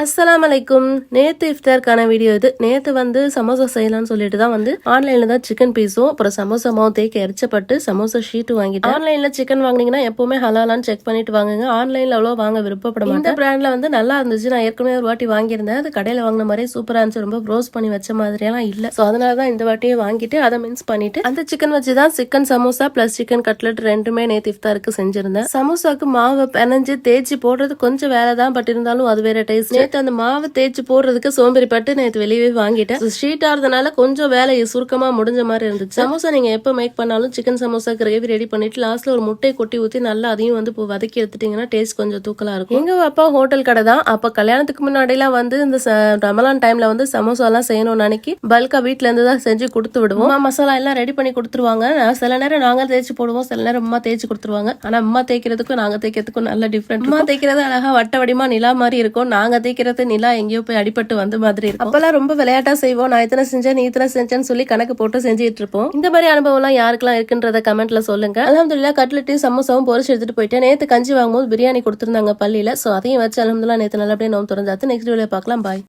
அஸ்ஸலாமு அலைக்கும். நேத்து இஃப்தாருக்கான வீடியோ இது. நேத்து சமோசா செய்யலாம்னு சொல்லிட்டு தான் ஆன்லைன்ல தான் சிக்கன் பீஸும் அப்புறம் சமோசா மாவு தேய்க்க எரிச்சப்பட்டு சமோசா ஷீட்டு வாங்கிட்டு ஆன்லைன்ல சிக்கன் வாங்கினீங்கன்னா எப்பவுமே ஹலாலான்னு செக் பண்ணிட்டு வாங்குங்க. ஆன்லைன்ல அவ்வளோ வாங்க விருப்பப்பட மாட்டேன். இந்த பிராண்ட்ல நல்லா இருந்துச்சு. நான் ஏற்கனவே ஒரு வாட்டி வாங்கியிருந்தேன். அது கடையில வாங்கின மாதிரி சூப்பரா இருந்துச்சு. ரொம்ப ரோஸ்ட் பண்ணி வச்ச மாதிரியெல்லாம் இல்ல. ஸோ அதனால தான் இந்த வாட்டியே வாங்கிட்டு அதை மின்ஸ் பண்ணிட்டு அந்த சிக்கன் வச்சு தான் chicken samosa plus chicken cutlet ரெண்டுமே நேத்து இஃப்தாருக்கு செஞ்சிருந்தேன். சமோசாக்கு மாவு பிணைஞ்சு தேய்ச்சி போடுறது கொஞ்சம் வேலை தான். பட் இருந்தாலும் அது வேற டேஸ்ட். அந்த மாவு தேய்ச்சி போடுறதுக்கு சோம்பேறிப்பட்டு நேற்று வெளியே வாங்கிட்டேன். ஷீட் ஆறதுனால கொஞ்சம் வேலை சுருக்கமா முடிஞ்ச மாதிரி இருந்துச்சு. சமோசா நீங்க எப்ப மேக் பண்ணாலும் சிக்கன் சமோசா கிரேவி ரெடி பண்ணிட்டு லாஸ்ட்ல ஒரு முட்டை கொட்டி ஊத்தி நல்லா அதையும் வதக்கி எடுத்துட்டீங்கன்னா டேஸ்ட் கொஞ்சம் தூக்கலா இருக்கும். எங்க அப்பா ஹோட்டல் கடை தான். அப்ப கல்யாணத்துக்கு முன்னாடி எல்லாம் இந்த ரமலான் டைம்ல சமோசா எல்லாம் செய்யணும் அன்னைக்கு பல்கா வீட்டுல இருந்து தான் செஞ்சு கொடுத்து விடுவோம். மசாலா எல்லாம் ரெடி பண்ணி கொடுத்துருவாங்க. சில நேரம் நாங்க தேய்ச்சி போடுவோம், சில நேரம் அம்மா தேய்ச்சி கொடுத்துருவாங்க. ஆனா அம்மா தேய்க்கிறதுக்கும் நாங்க தேய்க்கிறதுக்கும் நல்ல டிஃபரெண்ட். அம்மா தேய்க்கிறது அழகா வட்ட வடிமா நிலா மாதிரி இருக்கும். நாங்க தேய்க்கிறது நிலா எங்கேயோ போய் அடிபட்டு வந்த மாதிரி இருக்கும். அப்பெல்லாம் ரொம்ப விளையாட்டா செய்வோம். நான் இத்தனை செஞ்சேன் நீ இத்தனை செஞ்சேன்னு சொல்லி கணக்கு போட்டு செஞ்சுட்டு இருப்போம். இந்த மாதிரி அனுபவம் எல்லாம் யாருக்கெல்லாம் இருக்குன்றத கமெண்ட்ல சொல்லுங்க. அல்ஹம்துலில்லாஹ் கட்லெட்டையும் சமோசாவும் பொரிச்சு எடுத்துட்டு போயிட்டேன். நேத்து கஞ்சி வாங்கும்போது பிரியாணி கொடுத்திருந்தாங்க பள்ளியில. சோ அதையும் வச்சு அல்ஹம்துலில்லாஹ் நேத்து நல்லபடியா நோம்பு திறந்தாச்சு. நெக்ஸ்ட் வீடியோல பார்க்கலாம். பாய்.